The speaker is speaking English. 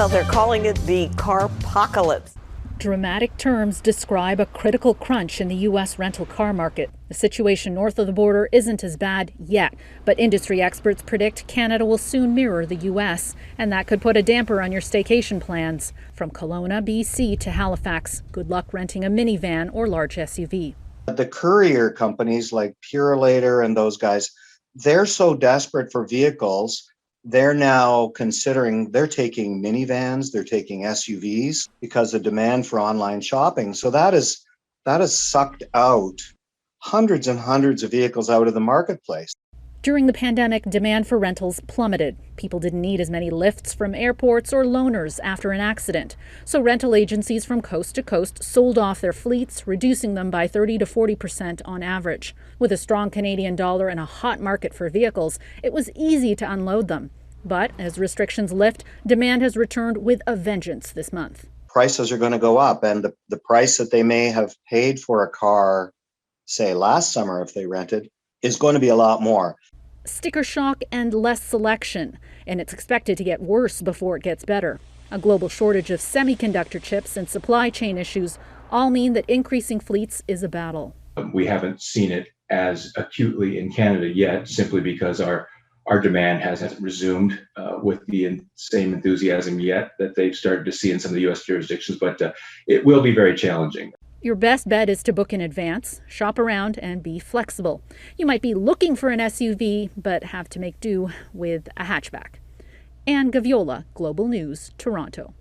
Well, they're calling it the carpocalypse. Dramatic terms describe a critical crunch in the U.S. rental car market. The situation north of the border isn't as bad yet, but industry experts predict Canada will soon mirror the U.S., and that could put a damper on your staycation plans. From Kelowna, BC to Halifax, good luck renting a minivan or large SUV. The courier companies like Purelator and those guys, they're so desperate for vehicles. They're now considering, they're taking minivans, they're taking SUVs because of demand for online shopping. So that has sucked out hundreds and hundreds of vehicles out of the marketplace. During the pandemic, demand for rentals plummeted. People didn't need as many lifts from airports or loaners after an accident. So rental agencies from coast to coast sold off their fleets, reducing them by 30 to 40% on average. With a strong Canadian dollar and a hot market for vehicles, it was easy to unload them. But as restrictions lift, demand has returned with a vengeance this month. Prices are going to go up, and the price that they may have paid for a car, say last summer if they rented, is going to be a lot more. Sticker shock and less selection, and it's expected to get worse before it gets better. A global shortage of semiconductor chips and supply chain issues all mean that increasing fleets is a battle. We haven't seen it as acutely in Canada yet, simply because our demand hasn't resumed with the same enthusiasm yet that they've started to see in some of the U.S. jurisdictions, but it will be very challenging. Your best bet is to book in advance, shop around, and be flexible. You might be looking for an SUV, but have to make do with a hatchback. And Gaviola, Global News, Toronto.